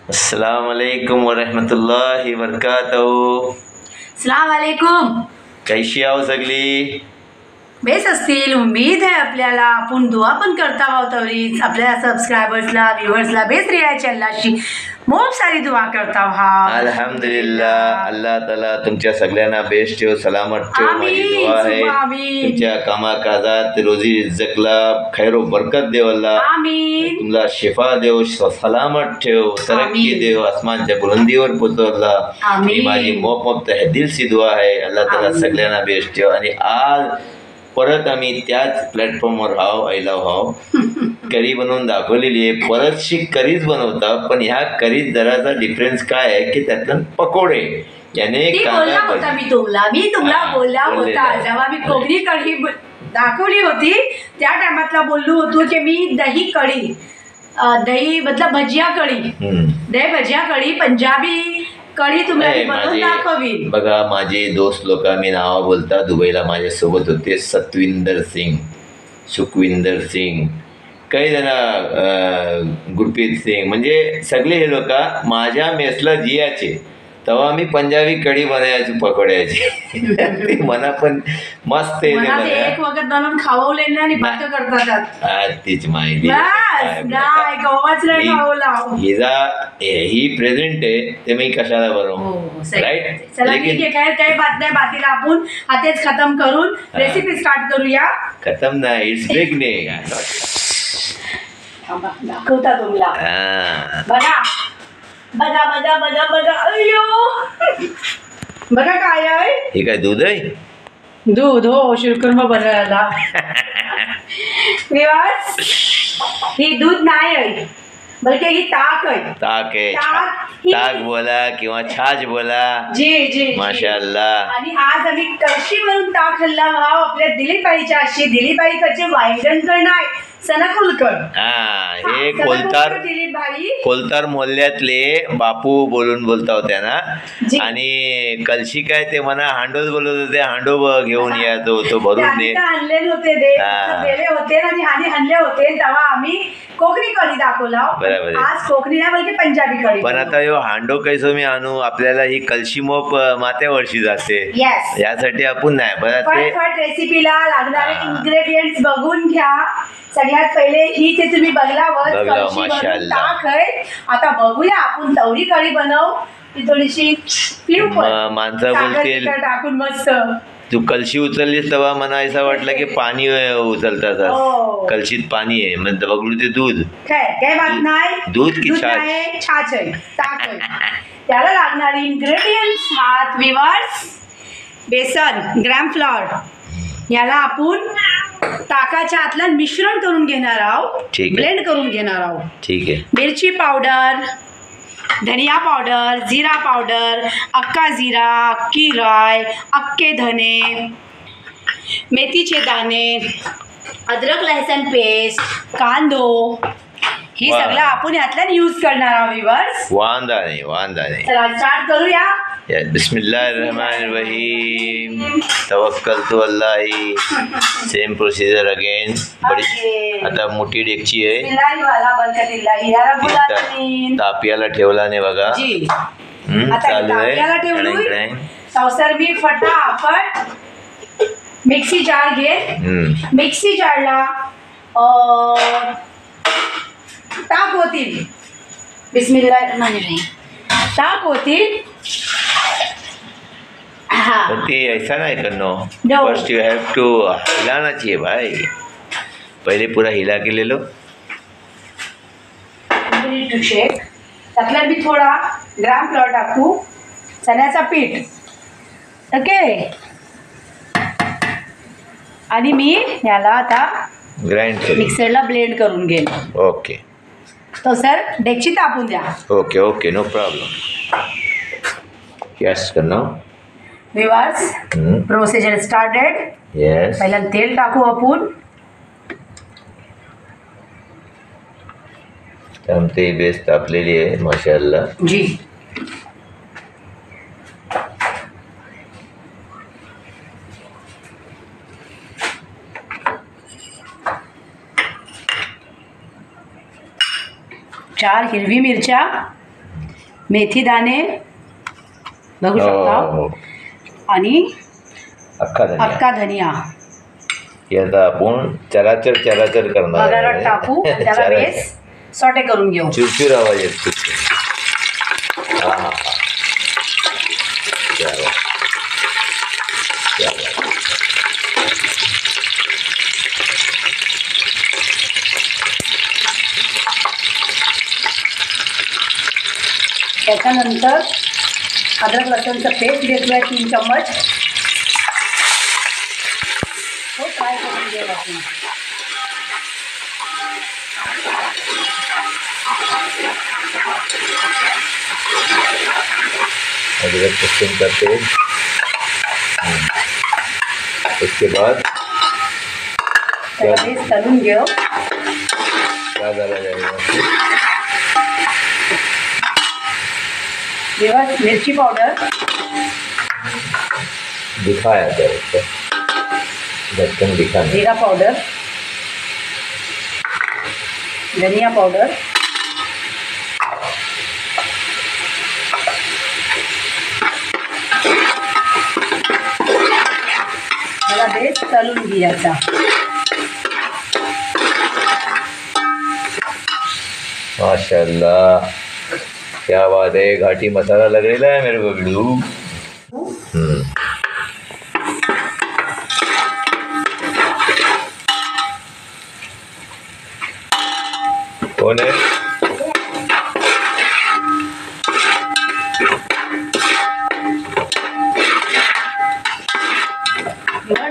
अस्सलाम वालेकुम वरहमतुल्लाहि वबरकातुहू। अस्सलाम वालेकुम। कैशी आहो सगळी? बेस असतील, उम्मीद आहे आपल्याला. आपण दुआ पण करता आहोत तरीच आपल्या सबस्क्रायबर्सला व्ह्युअर्सला बेस रियाची अल्लाहशी खूप सारी दुआ करता आहोत. अल्हम्दुलिल्लाह, अल्लाह ताला तुमच्या सगळ्यांना बेस्ट ठेव, सलामत ठेव. माझी दुआ आहे तुमच्या कामाकाजात रोजी रिझकला खैर व बरकत देव अल्लाह. तुमला शिफा देव, सलामत ठेव, तरक्की देव, आसमानच्या बुलंदीवर पोहोचव अल्लाह. ही माझी मोहब्बत है दिल सी दुआ आहे. अल्लाह ताला सगळ्यांना बेस्ट ठेव. आणि आज परत आम्ही त्याच प्लॅटफॉर्मवर आहो. करी बनवून दाखवलेली आहे. परतशी करीच बनवता, पण ह्या करीत जराचा डिफरन्स काय आहे की त्यातून पकोडे याने मी तुम्हाला बोलला होता जेव्हा मी कोकणी कढी दाखवली होती त्या टायमातला बोललो होतो की मी दही कढी, दही मतलब भजिया कढी, दही भजिया कढी पंजाबी कढी तुम्हाला बनवून दाखवी. बघा माझे दोस्त लोक मी नाव बोलता दुबईला माझ्यासोबत होते. सतविंदर सिंग, सुखविंदर सिंग, काही जण गुरप्रीत सिंग, म्हणजे सगळे हे लोक माझ्या मेसला जियाचे. तेव्हा मी पंजाबी कढी बनायची पकोड्याची. मना पण मस्त एक वखत बनवून खावले आणि बात करतात. तीच माहिती ही प्रेझेंट आहे ते मी कशाला बनवू. राईट, काही बात नाही. बाकीला आपण आतेच खतम करून रेसिपी स्टार्ट करूया. खतम नाही, इट्स बिगिनिंग. दाखवता तुम्हाला. बघा बघा बघा बघा बघा. अय्यो बघा काय आहे हे. काय दूध आहे? दूध हो, शिरकुर्मा बनवायला. ही दूध नाही आहे बल्कि ही ताक आहे. ताक आहे. ताक बोला किंवा छाछ बोला. जी जी माशाअल्लाह. आणि आज आम्ही कशी बनवून ताक खाल्ला भाव आपल्या दिलीपाईच्या अशी. दिलीपाई कचे वायगणकर नाही सनकुलकर. हे कोलतार मोहल्ल्यातले बापू बोलून बोलता होत्या ना. आणि कलशी काय ते म्हणा हांडोच बोलत होते. हांडो घेऊन या तो भरून आणलेले होते होते आणि आणले होते. तेव्हा आम्ही कोकणी कढी दाखवला. आज कोकणी नाही बल्कि पंजाबी कढी. पण आता यो हांडो कैसो मी आणू, आपल्याला ही कलशी मोप माथ्यावरची जाते. यासाठी आपण नाही फटफट रेसिपीला लागणारे इन्ग्रेडियंट्स बघून घ्या. सगळ्यात पहिले ही ते तुम्ही बघलावर ताक आहे. आता बघूया आपण तवरी कढी बनव. ती थोडीशी माणसं बोलतील टाकून मस्त. तू कलशी उचललीस तेव्हा मला असं वाटलं की पाणी उचलतात. कलशीत पाणी आहे म्हणजे बघू ते दूध. काय बात नाही. दूध की छाछ आहे, ताक आहे. त्याला लागणारी इन्ग्रेडियंट्स हात विवर्स. बेसन, ग्रॅम फ्लॉर याला आपण ताकाच्या आतलं मिश्रण करून घेणार आहोत. ब्लेंड करून घेणार आहोत. ठीक आहे. मिरची पावडर, धनिया पावडर, जीरा पावडर, अक्का जीरा, अक्की राय, अक्के धने, मेथीचे दाणे, अद्रक लहसुन पेस्ट, कांदो, ही सगळं आपण यातलं यूज करणार आहोत व्ह्युअर्स. वांदा नाही. चला स्टार्ट करूया. बिस्मिल्लाहिर्रहमानिर्रहीम. तवक्कलतु अल्लाही. Same procedure again. आता मोठी डेगची आहे. तापियाला ठेवला नाही बघा. चालू आहे. सौसर मी फटाफट मिक्सी जार घे. मिक्सी जारला ताक होतील. बिस्मिल्लाहिर्रहमानिर्रहीम. ताक होतील. ते ऐसा नाही करनो. फर्स्ट यू हैव टू हिलाना चाहिए भाई. पहिले पूरा हिला के ले लो. त्यातला मी थोडा ग्राम फ्लोर टाकू. चण्याचा पीठ. ओके. आणि मी याला आता मिक्सरला ब्लेंड करून घेईन. ओके. तो सर डेगची तापून द्या. Okay no problem. यस करना व्ह्युअर्स. Procedure started. यस. पहिला तेल टाकू आपण. ते बेस तापलेली आहे माशाअल्लाह. जी. 4 हिरवी मिरच्या, मेथी दाणे बघू शकता हो. आणि अख्खा अख्खा धनिया हे आता आपण चराचर करणार बघारात आहे. टाकू आणि त्याला चराचर. बेस सॉटे करून घेऊ. चुरचुर आवाज येतो. हा हा क्या बात. क्या बात. त्याच्यानंतर अद्रक लसूणचं पेस्ट घेतलं आहे 3 चम्मच. तो फ्राय करून घेऊ आपण. अदरक लहसुन का पेस्ट. उसके बाद त्याला बेस तळून घेऊ. क्या डाला जाएगा? जेव्हा मिरची पावडर, दिखाया जाए ढक्कन दिखाना. जीरा पावडर, धनिया पावडर, त्याला बेस तळून घ्यायचा. माशाल्लाह क्या बात है. घाटी मसाला लग रहा है मेरे को बिल्लू. कौन है?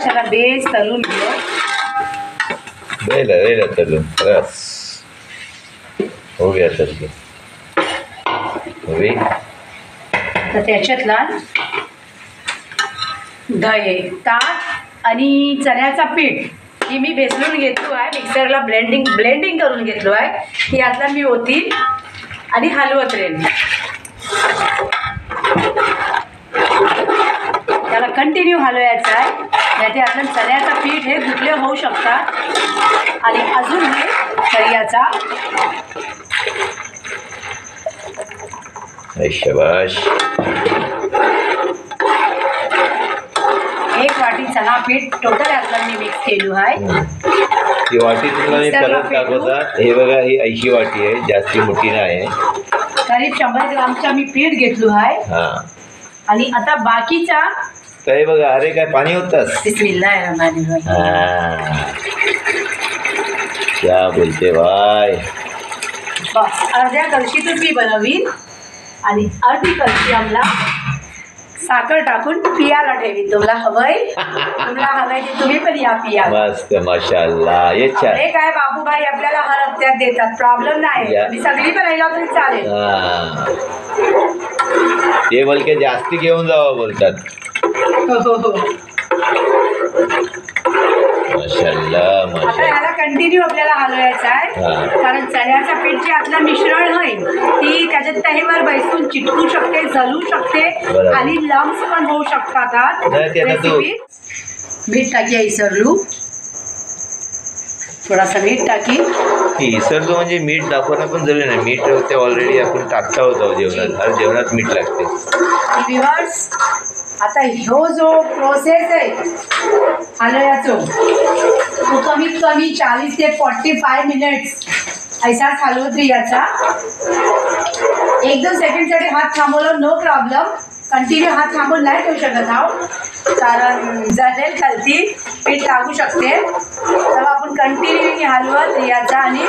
त्याला बेस तळून घेऊ. ले तलून बस हो गया तल के. अभी तर त्याच्यातला दही, ताक आणि चण्याचा पीठ ही मी बेसलून घेतलो आहे. मिक्सरला ब्लेंडिंग करून घेतलो आहे. ही यातला मी ओती आणि हलवत राहील. त्याला कंटिन्यू हलवायचं आहे. नाही ते आपलं चण्याचं पीठ हे गुटले होऊ शकतात. आणि अजून हे कढीचा शाबाश. 1 वाटी चणा पीठ टोटल यातला मी मिक्स केलो आहे. ही वाटी तुम्हाला मी परत दाखवता. हे बघा ही 80 वाटी आहे. जास्ती मोठी नाही आहे. करीब 100 ग्रामचा मी पीठ घेतलो आहे. हा आणि आता बाकीचा काय बघा. अरे काय पाणी होतस. बिस्मिल्लाहिर्रहमानिर्रहीम. क्या बोलते भाई. बस अर्ध्या कलशीतून मी बनवीन आणि अर्धी कलशी आम्हाला साखर टाकून पियाला ठेवीन. तुम्हाला हवंय की तुम्ही पण या पिया. मस्त माशाल्लाह. ये छान. हे काय बाबूभाई आपल्याला हर हप्त्यात देतात. प्रॉब्लेम नाही. या. मी सगळी पण राहिला तरी चालेल. हा ते बोलके जास्ती घेऊन जावं बोलतात. हो. माशाल्लाह आता माशाल्लाह. ह्याला कंटिन्यू आपल्याला हलवायचं आहे. हा. कारण चण्याचं पीठ जे आपलं मिश्रण होईल ती त्याच्यात तहीवर बैसून चिटकू शकते, जलू शकते बरोबर. आणि लम्स पण होऊ शकतात. नाही, ते आता तू- रेसिपी मीठ टाकी इसरलू. थोडासा मीठ टाकी. इसरलो म्हणजे मीठ दाखवणं पण जरुरी नाही. मीठ ते ऑलरेडी आपण टाकता होतो जेवणात. हर जेवणात मीठ लागते. व्ह्यूअर्स आता ह्यो जो प्रोसेस आहे हलव्याचो तो कमीत कमी 40 ते 45 मिनिट्स ऐसाच हलवत याचा. 1-2 सेकंडसाठी हात थांबवला नो प्रॉब्लेम. कंटिन्यू हात थांबवून नाही ठेवू शकत आहोत कारण जळेल खालती पीठ लागू शकते. तेव्हा आपण कंटिन्यू हलवत याचा आणि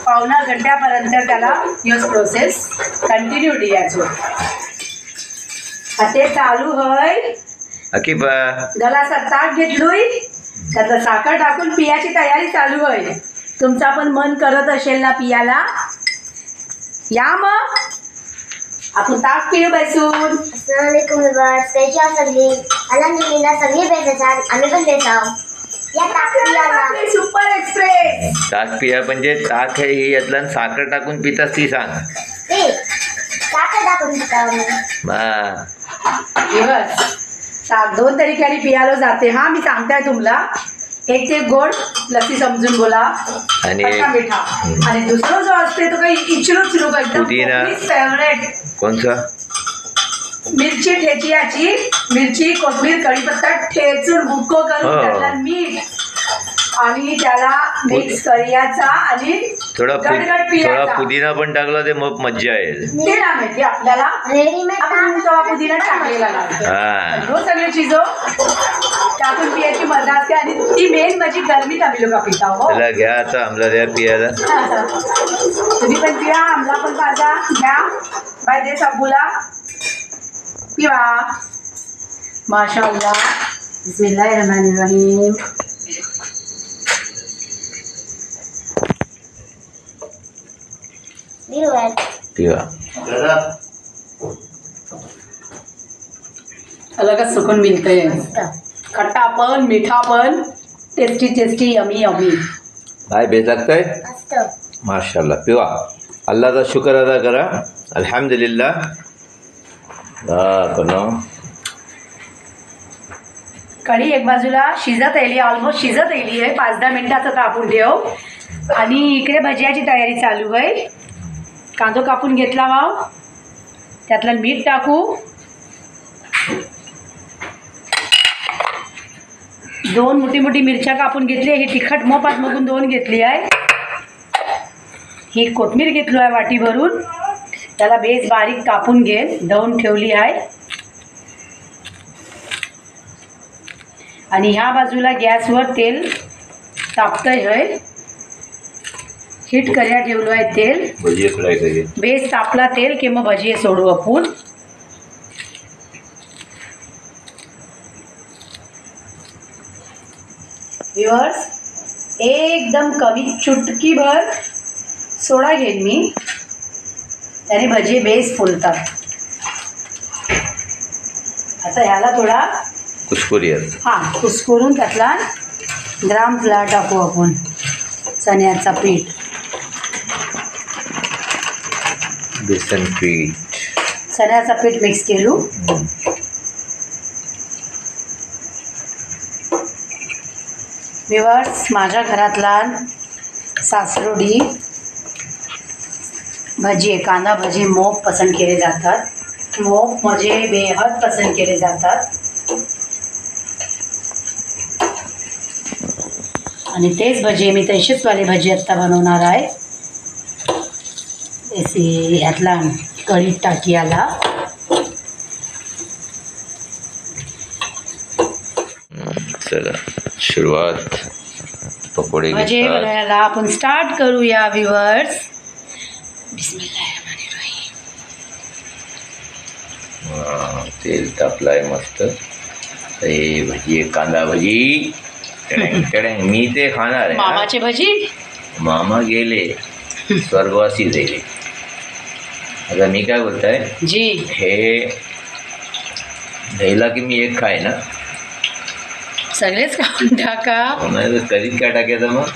पावणा घंट्यापर्यंत त्याला ह्योच प्रोसेस कंटिन्यू द्यायचो. ते चालू होय. अकिबा गलासा ताक घेतलोय. त्यातलं साखर टाकून पियाची तयारी चालू आहे. तुमचा पण मन करत असेल ना पियाला. या मग आपण ताक पिऊ बसून. अस्सलामुअलैकुम व्यूअर्स. कैसे आप सगळे. अल्हम्दुलिल्लाह सगळे बेस्ट आहेत. आम्ही पण बेस्ट आहोत. या ताक पियाला सुपर एक्सप्रेस. ताक पिया म्हणजे ताक आहे ही यातला साखर टाकून पितास ती सांग. ते ताक टाकून पिताव. ताक 2 तरीक्याने पियालो जाते. हा मी सांगताय तुम्हाला. एक ते गोड लस्सी समजून बोला आणि खट्टा मिठा, आणि दुसरा जो असते तो काही इचलूच लोक एकदम पुदिना. फेवरेट कोणचा? मिरची ठेचियाची, मिरची कोथिंबीर कढीपत्ता ठेचून बुक्को करून हो. त्याला मीठ आणि त्याला मिक्स करायचा आणि थोडा गडगड पियाचा. पुदिना पण टाकला ते मग मज्जा येईल. ते ना माहिती आपल्याला, रेडीमेड आपण तेव्हा पुदिना टाकलेला लागतो. हा. हो सगळे चिजो टाकून पियाची मजा असते, आणि ती मेन म्हणजे गरमी आम्ही लोक पिता हो. त्याला घ्या आता आम्हाला द्या पियाला. तुम्ही पण पिया, आमला पण पाजा घ्या, बाय दे सबूला पिवा. माशाअल्लाह, बिस्मिल्लाहिर्रहमानिर्रहीम. पिवा. अलगच सुकून मिळते. खट्टा पण, मीठा पण, टेस्टी टेस्टी, यमी यमी. काय बेस लागतंय? माशाल्लाह. पिवा. अल्लाहचा शुक्र अदा करा. अल्हम्दुलिल्लाह. कढी एक बाजूला शिजत येईल, ऑलमोस्ट शिजत येईल आहे. 5-10 मिनिटाचं कापून ठेव. आणि इकडे भजियाची तयारी चालू आहे. कांदो कापून घेतला वाव, त्यातलं मीठ टाकू, 2 मोठी मोठी मिरच्या कापून घेतली. ही तिखट मोपात मगून 2 घेतली आहे. ही कोथिंबीर घेतली आहे वाटी भरून, त्याला बेस बारीक कापून घे, धुवून ठेवली आहे. आणि ह्या बाजूला गॅसवर तेल तापतंय आहे, हीट करायला ठेवलो आहे तेल. भजी फ्राय करूया. बेस तापला तेल की मग भजी सोडू आपण. व्ह्यूअर्स, एकदम कमी चुटकी भर सोडा घेईन मी, त्याने भजी बेस फुलतात. आता ह्याला थोडा कुस्कुरियत. हां कुस्करून त्यातला ग्राम फ्लावर टाकू आपण, चण्याचा पीठ, बेसन पीठ. चण्याचा पीठ मिक्स केलू. व्ह्यूअर्स, माझ्या घरातला सासरोडी भजी, कांदा भजी मोप पसंत केले जातात. मोप म्हणजे बेहद पसंत केले जातात. आणि तेच भजी मी तशीच वाली भजी आत्ता बनवणार आहे. यातला कढीत टाकी आला. चला सुरुवात. पकोडे भजी घेतात. बनायला आपण स्टार्ट करूया व्ह्यूअर्स. बिस्मिल्लाहिर्रहमानिर्रहीम. तेल तापलाय मस्त. हे भजी, कांदा भजी. टडॅंग टडॅंग. मी ते खाणार आहे. मामाचे भजी. मामा गेले, स्वर्गवासी गेले. आता मी काय बोलताय, जी हे घ्यायला की मी एक खाय ना, सगळेच खाऊन टाका. नाही तर कधीच काय टाकायचं मग.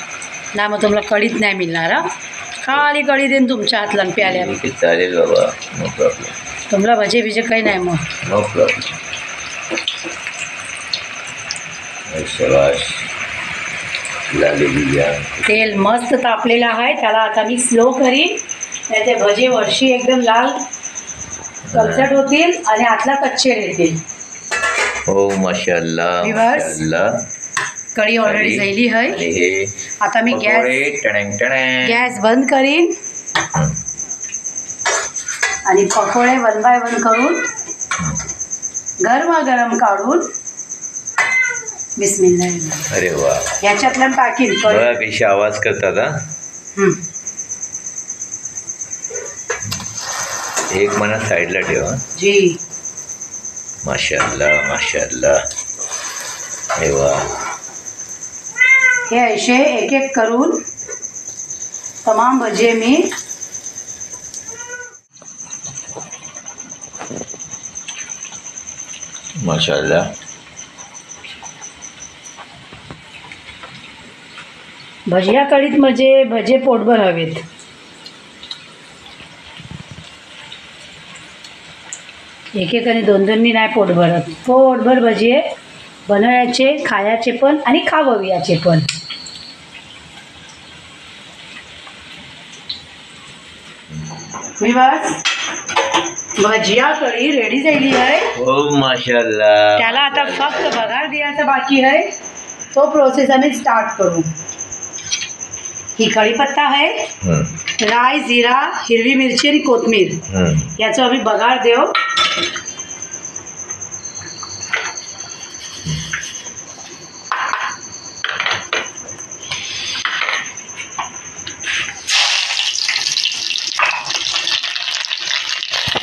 नाही मग तुम्हाला कढीत नाही मिळणार. खाली कढी देईन तुमच्या हातला प्याल्या. ठीक आहे, चालेल बाबा, नो प्रॉब्लेम. तुम्हाला भजे बिजे काही नाही मग. No problem. शाबाश. लागलेली या. तेल मस्त तापलेलं आहे, त्याला आता मी स्लो करीन, नाही ते भजे वर्षी एकदम लाल कलचट होतील आणि आतला कच्चे राहतील. हो माशाअल्लाह माशाअल्लाह. कढी ऑलरेडी झाली आहे. आणि हे आता मी पकोडे. टडॅंग टडॅंग. गॅस बंद करीन आणि पकोडे 1 बाय 1 करून गरमागरम काढून बिस्मिल्लाह. अरे वा. याच्यातलं टाकीन बघा कशी आवाज करतात. हा, एक मना साईडला ठेवा. जी. माशाअल्लाह माशाअल्लाह. अरे वा. हे असे एक एक करून तमाम भजे मी माशाअल्लाह. भजिया कढीत म्हणजे भजे पोटभर हवेत. एकेकाने 2-2नी नाही पोट भरत. पोटभर भजी बनवायचे, खायचे पण आणि खावयाचे पण. विवास भजिया कढी रेडी झाली आहे. हो माशाल्लाह. त्याला आता फक्त बघार द्यायचा बाकी आहे. तो प्रोसेस आम्ही स्टार्ट करू. ही कढीपत्ता आहे, राई, जिरा, हिरवी मिरची आणि कोथिंबीर याचं आम्ही बघार देऊ.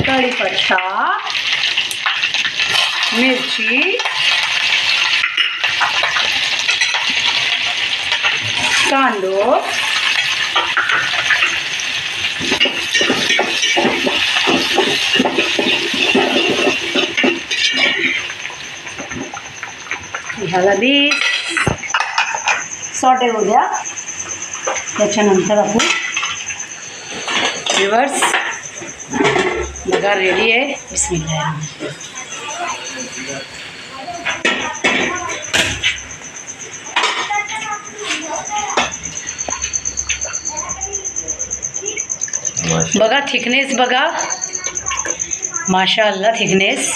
कढीपत्ता, मिरची, कांदो, हळदी सॉटे होऊ द्या. त्याच्यानंतर आपण रिवर्स बघा रेडी आहे. बिस्मिल्लाह. बघा थिकनेस बघा, माशाअल्लाह थिकनेस.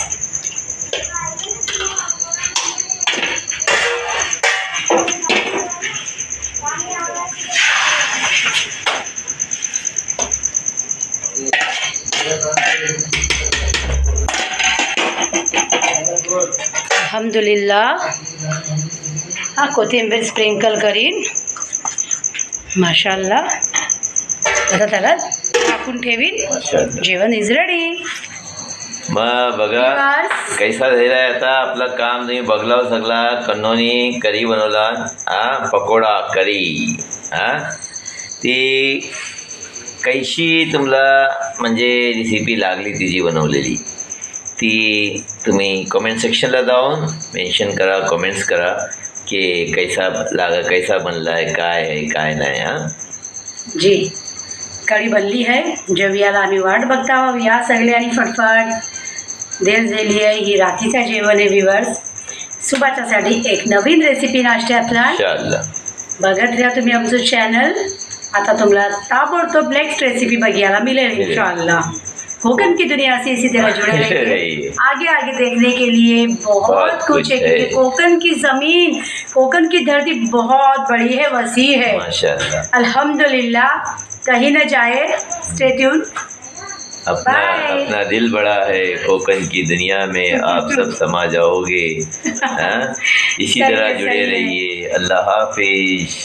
अल्हम्दुलिल्लाह. हा कोथिंबीर स्प्रिंकल करीन. माशाअल्लाह. आता त्याला टाकून ठेवीन. जेवण इज रेडी. मग बघा कैसा झालेला आहे आता आपलं काम. तुम्ही बघलाव सगळा. कन्नोनी करी बनवला. पकोडा करी. ती कैशी तुम्हाला म्हणजे रेसिपी लागली तिची बनवलेली ती तुम्ही कमेंट सेक्शनला जाऊन मेन्शन करा, कमेंट्स करा की कैसा बनला आहे, काय आहे काय नाही. जी कढी बनली आहे. जेवयाला आम्ही वाट बघता आहोत. या सगळ्यांनी फटफट देर दिली आहे. ही रात्रीचं जेवण आहे व्ह्यूअर्स. सुबाच्यासाठी एक नवीन रेसिपी नाश्त्यातला बघत राहा तुम्ही आमचं चॅनल. आता तुम्हाला ताबडतोब नेक्स्ट रेसिपी बघायला मिळेल इंशाअल्लाह. कोकन की दुनिया से इसी तरह जुड़े रहिए. आगे आगे देखने के लिए बहुत कुछ है क्योंकि कोकन की ज़मीन, कोकन की धरती बहुत बड़ी है, वसी है. अल्हम्दुलिल्लाह. कहीं न जाए. Stay tune. अपना दिल बड़ा है. कोकन की दुनिया में आप सब समा जाओगे. इसी तरह जुड़े रहिए. अल्लाह हाफिज.